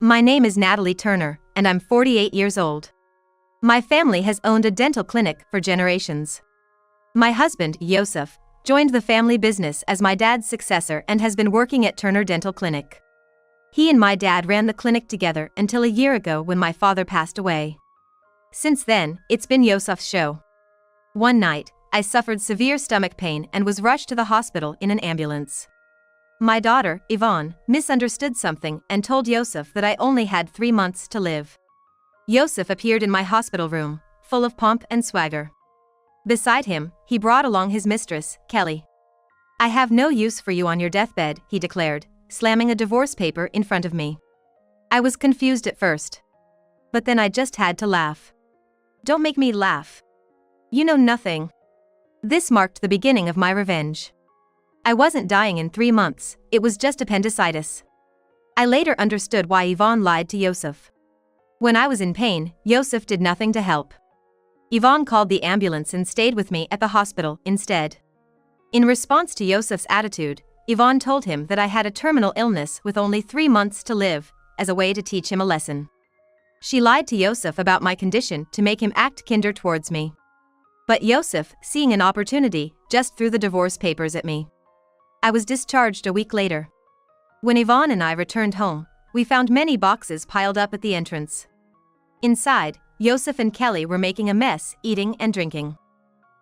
My name is Natalie Turner, and I'm 48 years old. My family has owned a dental clinic for generations. My husband, Yosef, joined the family business as my dad's successor and has been working at Turner Dental Clinic. He and my dad ran the clinic together until a year ago when my father passed away. Since then, it's been Yosef's show. One night, I suffered severe stomach pain and was rushed to the hospital in an ambulance. My daughter, Yvonne, misunderstood something and told Yosef that I only had 3 months to live. Yosef appeared in my hospital room, full of pomp and swagger. Beside him, he brought along his mistress, Kelly. "I have no use for you on your deathbed," he declared, slamming a divorce paper in front of me. I was confused at first. But then I just had to laugh. "Don't make me laugh. You know nothing." This marked the beginning of my revenge. I wasn't dying in 3 months, it was just appendicitis. I later understood why Yvonne lied to Yosef. When I was in pain, Yosef did nothing to help. Yvonne called the ambulance and stayed with me at the hospital instead. In response to Yosef's attitude, Yvonne told him that I had a terminal illness with only 3 months to live, as a way to teach him a lesson. She lied to Yosef about my condition to make him act kinder towards me. But Yosef, seeing an opportunity, just threw the divorce papers at me. I was discharged a week later. When Yvonne and I returned home, we found many boxes piled up at the entrance. Inside, Yosef and Kelly were making a mess, eating and drinking.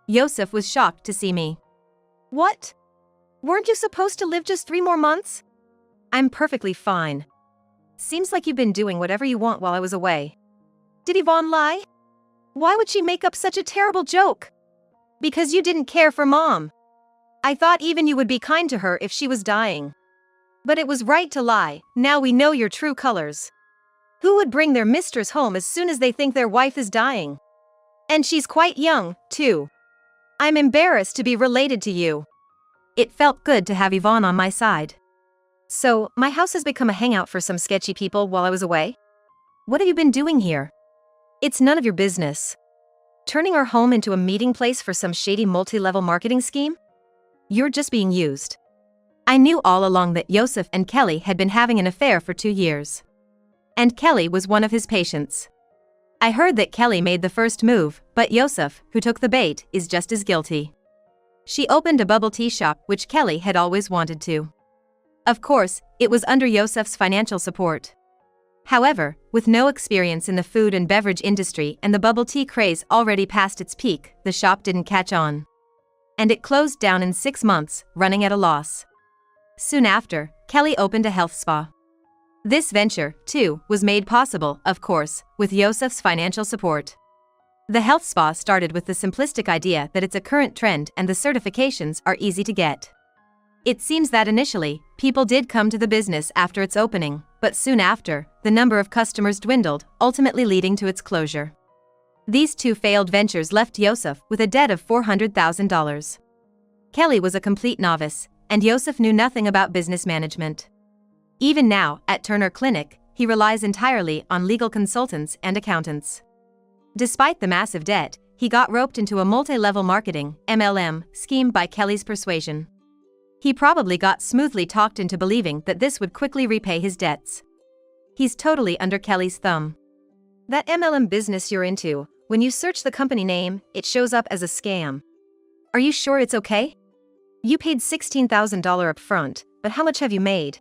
Yosef was shocked to see me. "What? Weren't you supposed to live just 3 more months?" "I'm perfectly fine. Seems like you've been doing whatever you want while I was away." "Did Yvonne lie? Why would she make up such a terrible joke?" "Because you didn't care for Mom. I thought even you would be kind to her if she was dying. But it was right to lie, now we know your true colors. Who would bring their mistress home as soon as they think their wife is dying? And she's quite young, too. I'm embarrassed to be related to you." It felt good to have Yvonne on my side. "So, my house has become a hangout for some sketchy people while I was away? What have you been doing here?" "It's none of your business. Turning our home into a meeting place for some shady multi-level marketing scheme? You're just being used." I knew all along that Yosef and Kelly had been having an affair for 2 years. And Kelly was one of his patients. I heard that Kelly made the first move, but Yosef, who took the bait, is just as guilty. She opened a bubble tea shop which Kelly had always wanted to. Of course, it was under Yosef's financial support. However, with no experience in the food and beverage industry and the bubble tea craze already past its peak, the shop didn't catch on. And it closed down in 6 months, running at a loss. Soon after, Kelly opened a health spa. This venture, too, was made possible, of course, with Yosef's financial support. The health spa started with the simplistic idea that it's a current trend and the certifications are easy to get. It seems that initially, people did come to the business after its opening, but soon after, the number of customers dwindled, ultimately leading to its closure. These 2 failed ventures left Yosef with a debt of $400,000. Kelly was a complete novice, and Yosef knew nothing about business management. Even now, at Turner Clinic, he relies entirely on legal consultants and accountants. Despite the massive debt, he got roped into a multi-level marketing (MLM) scheme by Kelly's persuasion. He probably got smoothly talked into believing that this would quickly repay his debts. He's totally under Kelly's thumb. "That MLM business you're into, when you search the company name, it shows up as a scam. Are you sure it's okay? You paid $16,000 up front, but how much have you made?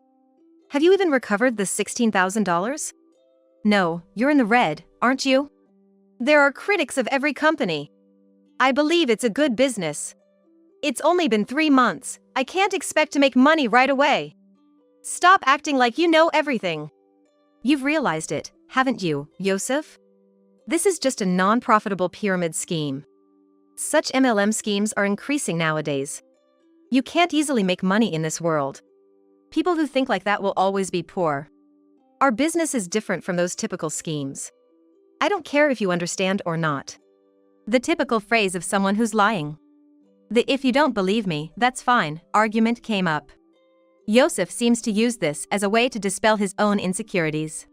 Have you even recovered the $16,000? No, you're in the red, aren't you? There are critics of every company. I believe it's a good business. It's only been 3 months, I can't expect to make money right away. Stop acting like you know everything." You've realized it, haven't you, Yosef? This is just a non-profitable pyramid scheme. Such MLM schemes are increasing nowadays. You can't easily make money in this world. People who think like that will always be poor. Our business is different from those typical schemes. I don't care if you understand or not. The typical phrase of someone who's lying. The "if you don't believe me, that's fine" argument came up. Yosef seems to use this as a way to dispel his own insecurities.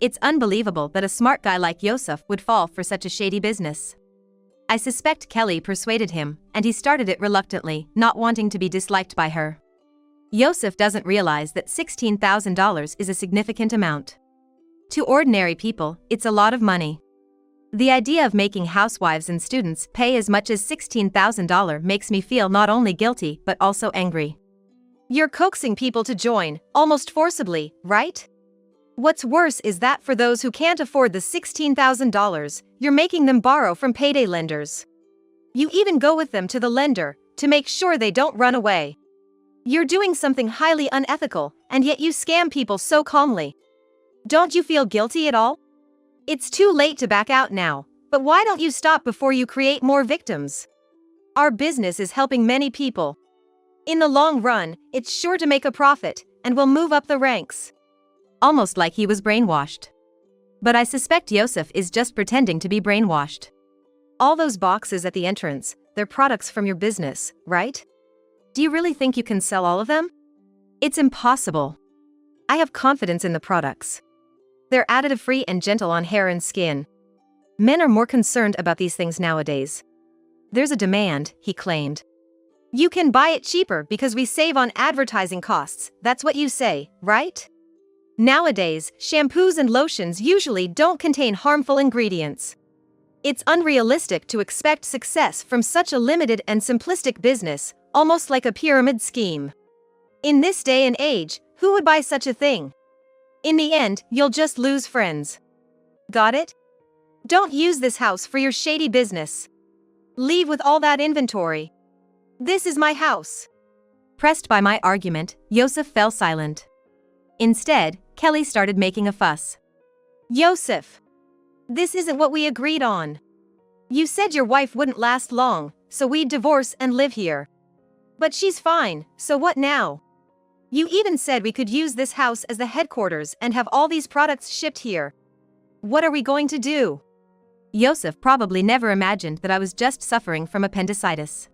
It's unbelievable that a smart guy like Yosef would fall for such a shady business. I suspect Kelly persuaded him, and he started it reluctantly, not wanting to be disliked by her. Yosef doesn't realize that $16,000 is a significant amount. To ordinary people, it's a lot of money. The idea of making housewives and students pay as much as $16,000 makes me feel not only guilty but also angry. You're coaxing people to join, almost forcibly, right? What's worse is that for those who can't afford the $16,000, you're making them borrow from payday lenders. You even go with them to the lender to make sure they don't run away. You're doing something highly unethical, and yet you scam people so calmly. Don't you feel guilty at all? It's too late to back out now, but why don't you stop before you create more victims? Our business is helping many people. In the long run, it's sure to make a profit, and will move up the ranks. Almost like he was brainwashed. But I suspect Yosef is just pretending to be brainwashed. All those boxes at the entrance, they're products from your business, right? Do you really think you can sell all of them? It's impossible. I have confidence in the products. They're additive-free and gentle on hair and skin. Men are more concerned about these things nowadays. There's a demand, he claimed. You can buy it cheaper because we save on advertising costs, that's what you say, right? Nowadays, shampoos and lotions usually don't contain harmful ingredients. It's unrealistic to expect success from such a limited and simplistic business, almost like a pyramid scheme. In this day and age, who would buy such a thing? In the end, you'll just lose friends. Got it? Don't use this house for your shady business. Leave with all that inventory. This is my house. Pressed by my argument, Yosef fell silent. Instead, Kelly started making a fuss. Yosef! This isn't what we agreed on. You said your wife wouldn't last long, so we'd divorce and live here. But she's fine, so what now? You even said we could use this house as the headquarters and have all these products shipped here. What are we going to do? Yosef probably never imagined that I was just suffering from appendicitis.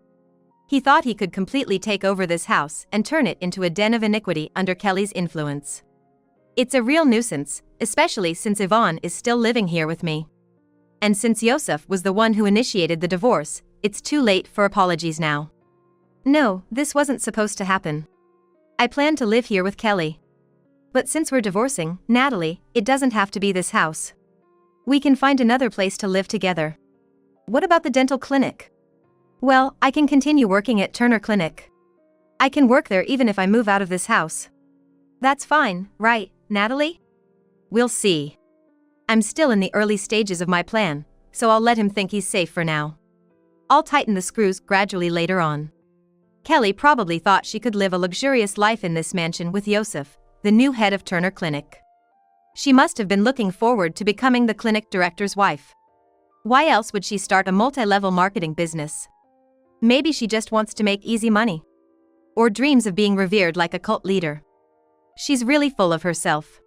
He thought he could completely take over this house and turn it into a den of iniquity under Kelly's influence. It's a real nuisance, especially since Yvonne is still living here with me. And since Yosef was the one who initiated the divorce, it's too late for apologies now. No, this wasn't supposed to happen. I planned to live here with Kelly. But since we're divorcing, Natalie, it doesn't have to be this house. We can find another place to live together. What about the dental clinic? Well, I can continue working at Turner Clinic. I can work there even if I move out of this house. That's fine, right, Natalie? We'll see. I'm still in the early stages of my plan, so I'll let him think he's safe for now. I'll tighten the screws gradually later on. Kelly probably thought she could live a luxurious life in this mansion with Yosef, the new head of Turner Clinic. She must have been looking forward to becoming the clinic director's wife. Why else would she start a multi-level marketing business? Maybe she just wants to make easy money. Or dreams of being revered like a cult leader. She's really full of herself.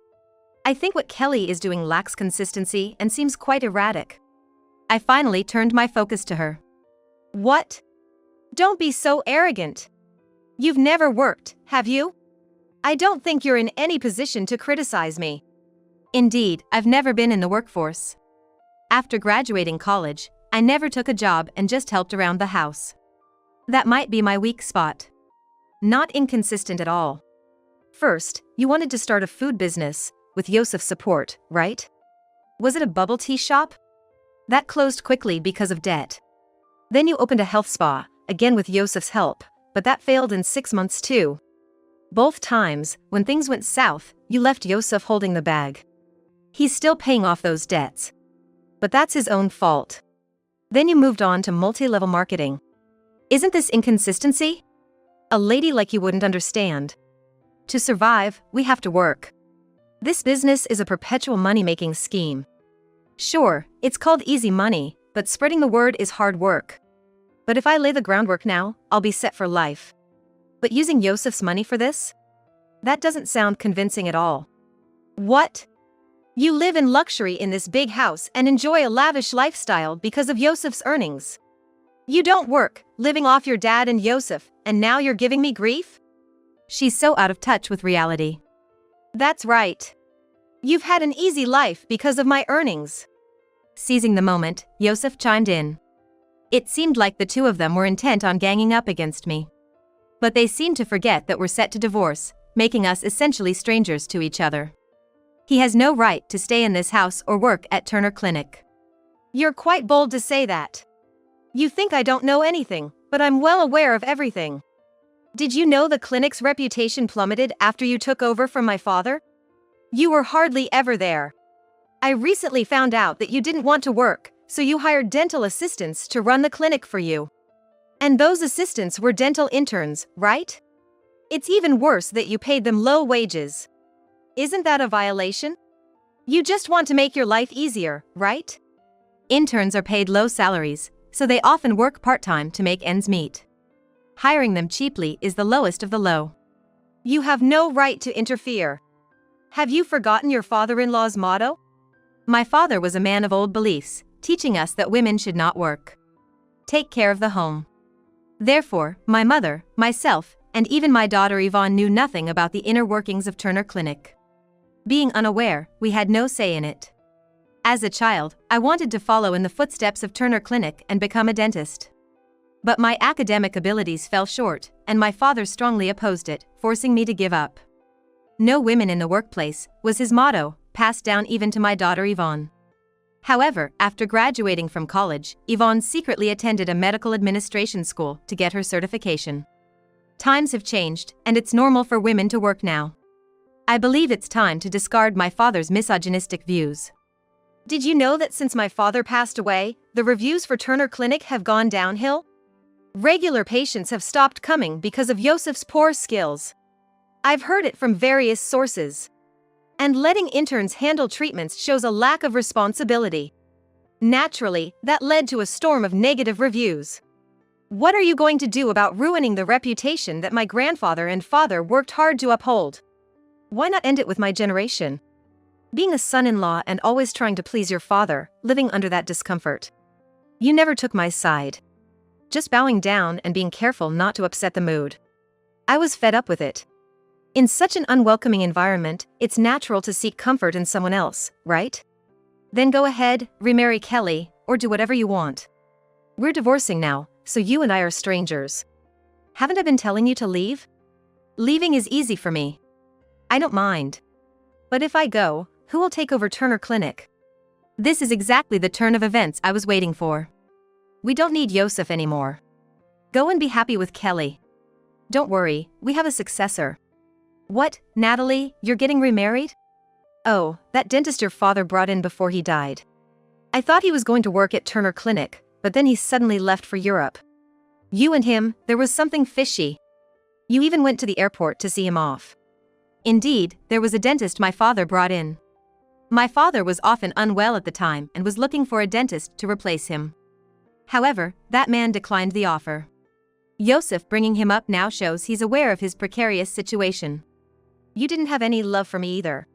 I think what Kelly is doing lacks consistency and seems quite erratic. I finally turned my focus to her. What? Don't be so arrogant. You've never worked, have you? I don't think you're in any position to criticize me. Indeed, I've never been in the workforce. After graduating college, I never took a job and just helped around the house. That might be my weak spot. Not inconsistent at all. First, you wanted to start a food business, with Yosef's support, right? Was it a bubble tea shop? That closed quickly because of debt. Then you opened a health spa, again with Yosef's help, but that failed in 6 months too. Both times, when things went south, you left Yosef holding the bag. He's still paying off those debts. But that's his own fault. Then you moved on to multi-level marketing. Isn't this inconsistency? A lady like you wouldn't understand. To survive, we have to work. This business is a perpetual money-making scheme. Sure, it's called easy money, but spreading the word is hard work. But if I lay the groundwork now, I'll be set for life. But using Yosef's money for this? That doesn't sound convincing at all. What? You live in luxury in this big house and enjoy a lavish lifestyle because of Yosef's earnings. You don't work, living off your dad and Yosef, and now you're giving me grief? She's so out of touch with reality. That's right. You've had an easy life because of my earnings. Seizing the moment, Yosef chimed in. It seemed like the two of them were intent on ganging up against me. But they seemed to forget that we're set to divorce, making us essentially strangers to each other. He has no right to stay in this house or work at Turner Clinic. You're quite bold to say that. You think I don't know anything, but I'm well aware of everything. Did you know the clinic's reputation plummeted after you took over from my father? You were hardly ever there. I recently found out that you didn't want to work, so you hired dental assistants to run the clinic for you. And those assistants were dental interns, right? It's even worse that you paid them low wages. Isn't that a violation? You just want to make your life easier, right? Interns are paid low salaries, so they often work part-time to make ends meet. Hiring them cheaply is the lowest of the low. You have no right to interfere. Have you forgotten your father-in-law's motto? My father was a man of old beliefs, teaching us that women should not work. Take care of the home. Therefore, my mother, myself, and even my daughter Yvonne knew nothing about the inner workings of Turner Clinic. Being unaware, we had no say in it. As a child, I wanted to follow in the footsteps of Turner Clinic and become a dentist. But my academic abilities fell short, and my father strongly opposed it, forcing me to give up. No women in the workplace was his motto, passed down even to my daughter Yvonne. However, after graduating from college, Yvonne secretly attended a medical administration school to get her certification. Times have changed, and it's normal for women to work now. I believe it's time to discard my father's misogynistic views. Did you know that since my father passed away, the reviews for Turner Clinic have gone downhill? Regular patients have stopped coming because of Yosef's poor skills. I've heard it from various sources. And letting interns handle treatments shows a lack of responsibility. Naturally, that led to a storm of negative reviews. What are you going to do about ruining the reputation that my grandfather and father worked hard to uphold? Why not end it with my generation? Being a son-in-law and always trying to please your father, living under that discomfort. You never took my side. Just bowing down and being careful not to upset the mood. I was fed up with it. In such an unwelcoming environment, it's natural to seek comfort in someone else, right? Then go ahead, remarry Kelly, or do whatever you want. We're divorcing now, so you and I are strangers. Haven't I been telling you to leave? Leaving is easy for me. I don't mind. But if I go, who will take over Turner Clinic? This is exactly the turn of events I was waiting for. We don't need Yosef anymore. Go and be happy with Kelly. Don't worry, we have a successor. What, Natalie, you're getting remarried? Oh, that dentist your father brought in before he died. I thought he was going to work at Turner Clinic, but then he suddenly left for Europe. You and him, there was something fishy. You even went to the airport to see him off. Indeed, there was a dentist my father brought in. My father was often unwell at the time and was looking for a dentist to replace him. However, that man declined the offer. Yosef bringing him up now shows he's aware of his precarious situation. You didn't have any love for me either.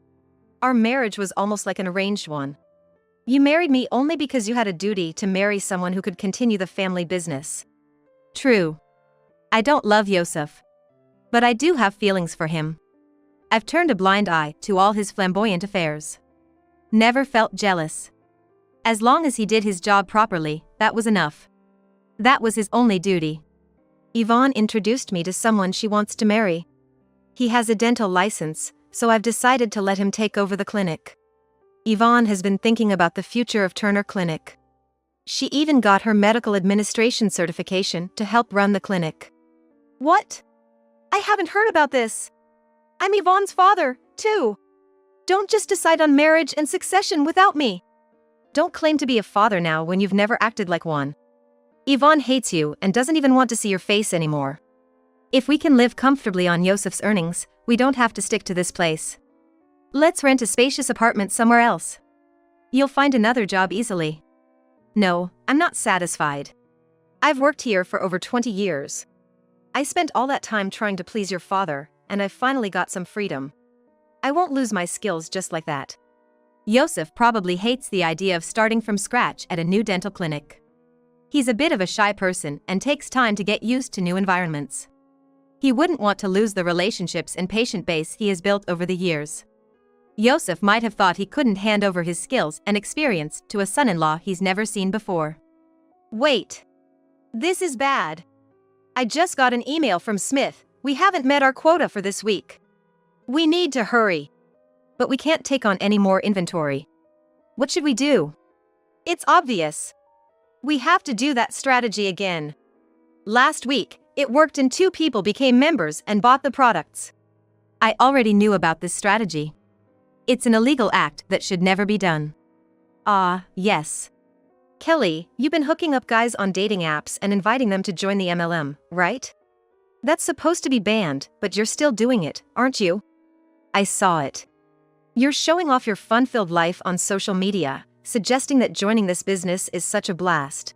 Our marriage was almost like an arranged one. You married me only because you had a duty to marry someone who could continue the family business. True. I don't love Yosef. But I do have feelings for him. I've turned a blind eye to all his flamboyant affairs. Never felt jealous. As long as he did his job properly, that was enough. That was his only duty. Yvonne introduced me to someone she wants to marry. He has a dental license, so I've decided to let him take over the clinic. Yvonne has been thinking about the future of Turner Clinic. She even got her medical administration certification to help run the clinic. What? I haven't heard about this. I'm Yvonne's father, too. Don't just decide on marriage and succession without me. Don't claim to be a father now when you've never acted like one. Yvonne hates you and doesn't even want to see your face anymore. If we can live comfortably on Yosef's earnings, we don't have to stick to this place. Let's rent a spacious apartment somewhere else. You'll find another job easily. No, I'm not satisfied. I've worked here for over 20 years. I spent all that time trying to please your father, and I've finally got some freedom. I won't lose my skills just like that. Yosef probably hates the idea of starting from scratch at a new dental clinic. He's a bit of a shy person and takes time to get used to new environments. He wouldn't want to lose the relationships and patient base he has built over the years. Yosef might have thought he couldn't hand over his skills and experience to a son-in-law he's never seen before. Wait. This is bad. I just got an email from Smith. We haven't met our quota for this week. We need to hurry. but we can't take on any more inventory. What should we do? It's obvious. We have to do that strategy again. Last week, it worked and 2 people became members and bought the products. I already knew about this strategy. It's an illegal act that should never be done. Yes. Kelly, you've been hooking up guys on dating apps and inviting them to join the MLM, right? That's supposed to be banned, but you're still doing it, aren't you? I saw it. You're showing off your fun-filled life on social media, suggesting that joining this business is such a blast.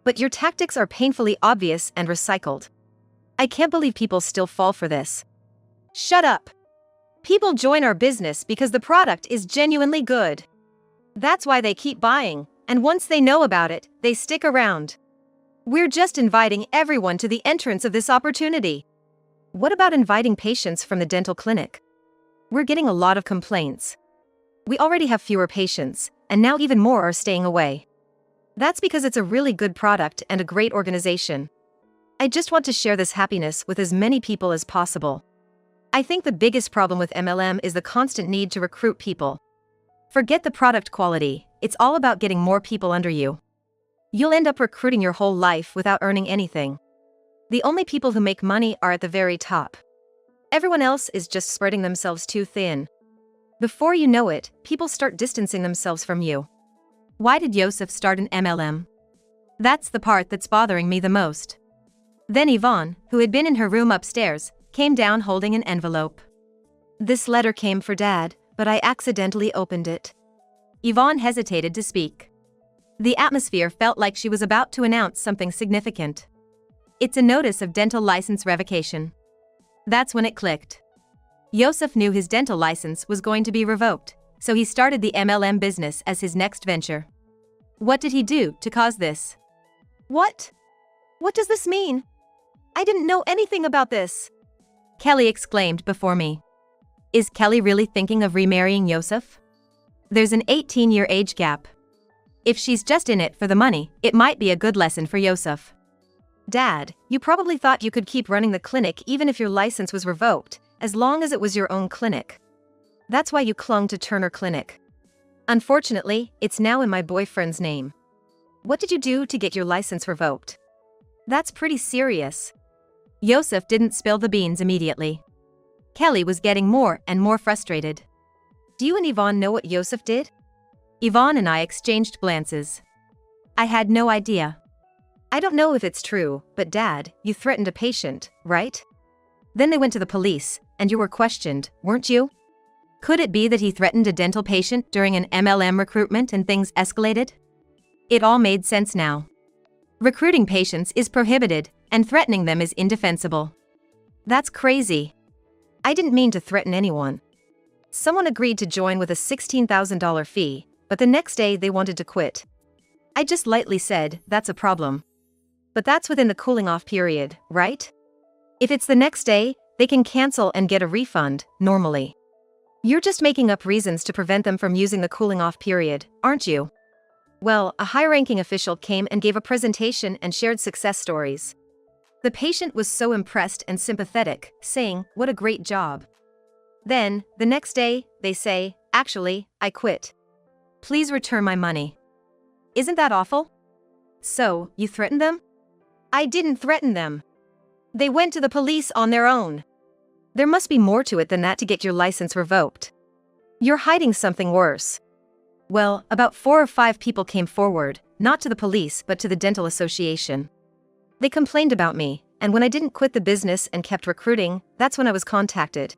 But your tactics are painfully obvious and recycled. I can't believe people still fall for this. Shut up. People join our business because the product is genuinely good. That's why they keep buying, and once they know about it, they stick around. We're just inviting everyone to the entrance of this opportunity. What about inviting patients from the dental clinic? We're getting a lot of complaints. We already have fewer patients, and now even more are staying away. That's because it's a really good product and a great organization. I just want to share this happiness with as many people as possible. I think the biggest problem with MLM is the constant need to recruit people. Forget the product quality, it's all about getting more people under you. You'll end up recruiting your whole life without earning anything. The only people who make money are at the very top. Everyone else is just spreading themselves too thin. Before you know it, people start distancing themselves from you. Why did Yosef start an MLM? That's the part that's bothering me the most. Then Yvonne, who had been in her room upstairs, came down holding an envelope. This letter came for Dad, but I accidentally opened it. Yvonne hesitated to speak. The atmosphere felt like she was about to announce something significant. It's a notice of dental license revocation. That's when it clicked. Yosef knew his dental license was going to be revoked, so he started the MLM business as his next venture. What did he do to cause this? What? What does this mean? I didn't know anything about this. Kelly exclaimed before me. Is Kelly really thinking of remarrying Yosef? There's an 18-year age gap. If she's just in it for the money, it might be a good lesson for Yosef. Dad, you probably thought you could keep running the clinic even if your license was revoked, as long as it was your own clinic. That's why you clung to Turner Clinic. Unfortunately, it's now in my boyfriend's name. What did you do to get your license revoked? That's pretty serious. Yosef didn't spill the beans immediately. Kelly was getting more and more frustrated. Do you and Yvonne know what Yosef did? Yvonne and I exchanged glances. I had no idea. I don't know if it's true, but Dad, you threatened a patient, right? Then they went to the police, and you were questioned, weren't you? Could it be that he threatened a dental patient during an MLM recruitment and things escalated? It all made sense now. Recruiting patients is prohibited, and threatening them is indefensible. That's crazy. I didn't mean to threaten anyone. Someone agreed to join with a $16,000 fee, but the next day they wanted to quit. I just lightly said, that's a problem. But that's within the cooling off period, right? If it's the next day, they can cancel and get a refund, normally. You're just making up reasons to prevent them from using the cooling off period, aren't you? Well, a high-ranking official came and gave a presentation and shared success stories. The patient was so impressed and sympathetic, saying, what a great job. Then, the next day, they say, actually, I quit. Please return my money. Isn't that awful? So, you threatened them? I didn't threaten them. They went to the police on their own. There must be more to it than that to get your license revoked. You're hiding something worse. Well, about 4 or 5 people came forward, not to the police but to the dental association. They complained about me, and when I didn't quit the business and kept recruiting, that's when I was contacted.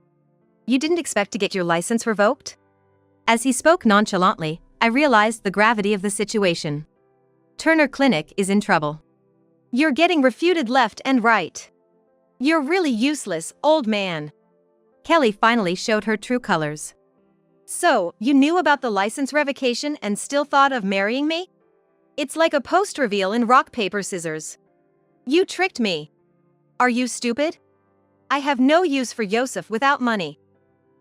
You didn't expect to get your license revoked? As he spoke nonchalantly, I realized the gravity of the situation. Turner Clinic is in trouble. You're getting refuted left and right. You're really useless, old man. Kelly finally showed her true colors. So, you knew about the license revocation and still thought of marrying me? It's like a post reveal in rock, paper, scissors. You tricked me. Are you stupid? I have no use for Yosef without money.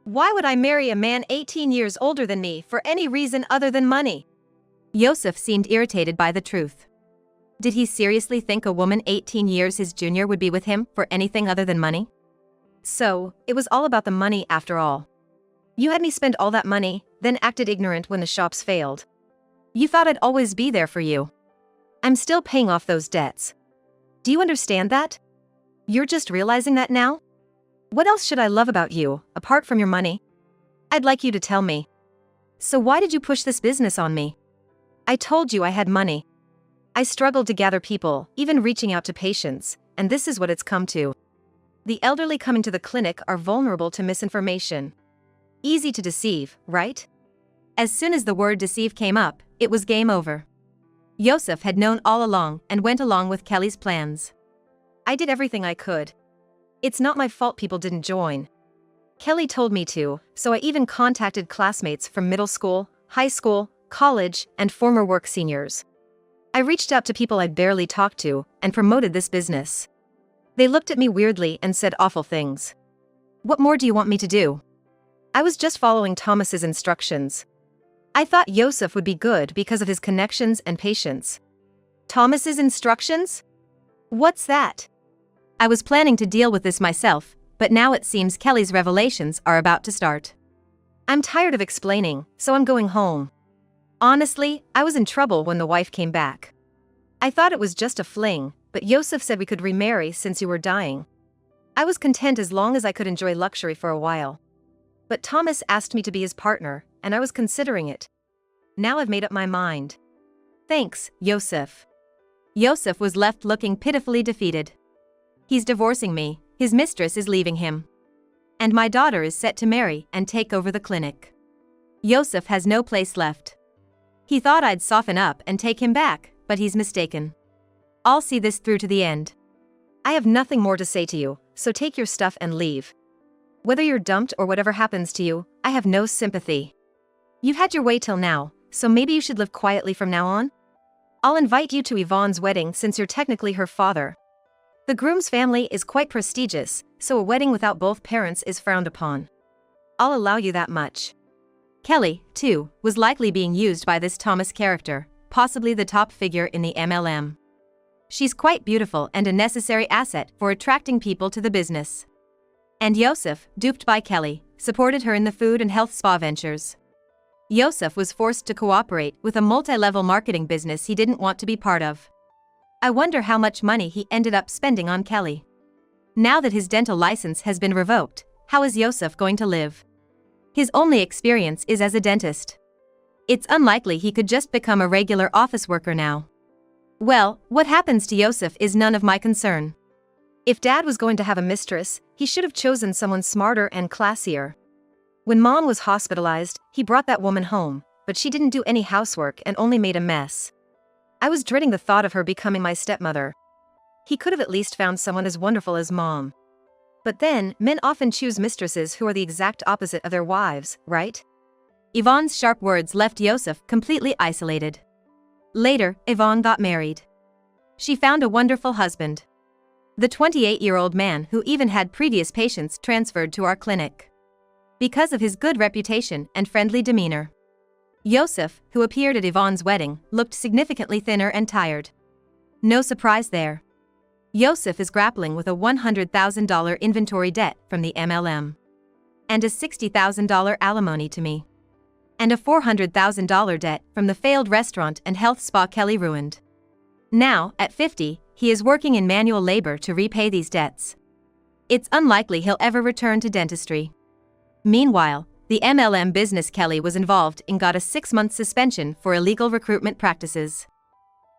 Why would I marry a man 18 years older than me for any reason other than money? Yosef seemed irritated by the truth. Did he seriously think a woman 18 years his junior would be with him for anything other than money? So, it was all about the money after all. You had me spend all that money, then acted ignorant when the shops failed. You thought I'd always be there for you. I'm still paying off those debts. Do you understand that? You're just realizing that now? What else should I love about you, apart from your money? I'd like you to tell me. So why did you push this business on me? I told you I had money. I struggled to gather people, even reaching out to patients, and this is what it's come to. The elderly coming to the clinic are vulnerable to misinformation. Easy to deceive, right? As soon as the word deceive came up, it was game over. Yosef had known all along and went along with Kelly's plans. I did everything I could. It's not my fault people didn't join. Kelly told me to, so I even contacted classmates from middle school, high school, college, and former work seniors. I reached out to people I'd barely talked to and promoted this business. They looked at me weirdly and said awful things. What more do you want me to do? I was just following Thomas's instructions. I thought Yosef would be good because of his connections and patience. Thomas's instructions? What's that? I was planning to deal with this myself, but now it seems Kelly's revelations are about to start. I'm tired of explaining, so I'm going home. Honestly, I was in trouble when the wife came back. I thought it was just a fling, but Yosef said we could remarry since you were dying. I was content as long as I could enjoy luxury for a while. But Thomas asked me to be his partner, and I was considering it. Now I've made up my mind. Thanks, Yosef. Yosef was left looking pitifully defeated. He's divorcing me, his mistress is leaving him. And my daughter is set to marry and take over the clinic. Yosef has no place left. He thought I'd soften up and take him back, but he's mistaken. I'll see this through to the end. I have nothing more to say to you, so take your stuff and leave. Whether you're dumped or whatever happens to you, I have no sympathy. You've had your way till now, so maybe you should live quietly from now on? I'll invite you to Yvonne's wedding since you're technically her father. The groom's family is quite prestigious, so a wedding without both parents is frowned upon. I'll allow you that much. Kelly, too, was likely being used by this Thomas character, possibly the top figure in the MLM. She's quite beautiful and a necessary asset for attracting people to the business. And Yosef, duped by Kelly, supported her in the food and health spa ventures. Yosef was forced to cooperate with a multi-level marketing business he didn't want to be part of. I wonder how much money he ended up spending on Kelly. Now that his dental license has been revoked, how is Yosef going to live? His only experience is as a dentist. It's unlikely he could just become a regular office worker now. Well, what happens to Yosef is none of my concern. If Dad was going to have a mistress, he should have chosen someone smarter and classier. When Mom was hospitalized, he brought that woman home, but she didn't do any housework and only made a mess. I was dreading the thought of her becoming my stepmother. He could have at least found someone as wonderful as Mom. But then, men often choose mistresses who are the exact opposite of their wives, right? Yvonne's sharp words left Yosef completely isolated. Later, Yvonne got married. She found a wonderful husband. The 28-year-old man who even had previous patients transferred to our clinic. Because of his good reputation and friendly demeanor. Yosef, who appeared at Yvonne's wedding, looked significantly thinner and tired. No surprise there. Yosef is grappling with a $100,000 inventory debt from the MLM. And a $60,000 alimony to me. And a $400,000 debt from the failed restaurant and health spa Kelly ruined. Now, at 50, he is working in manual labor to repay these debts. It's unlikely he'll ever return to dentistry. Meanwhile, the MLM business Kelly was involved in got a 6-month suspension for illegal recruitment practices.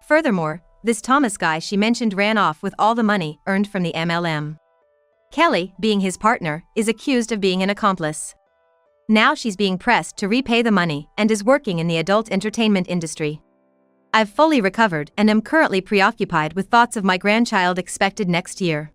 Furthermore, this Thomas guy she mentioned ran off with all the money earned from the MLM. Kelly, being his partner, is accused of being an accomplice. Now she's being pressed to repay the money and is working in the adult entertainment industry. I've fully recovered and am currently preoccupied with thoughts of my grandchild expected next year.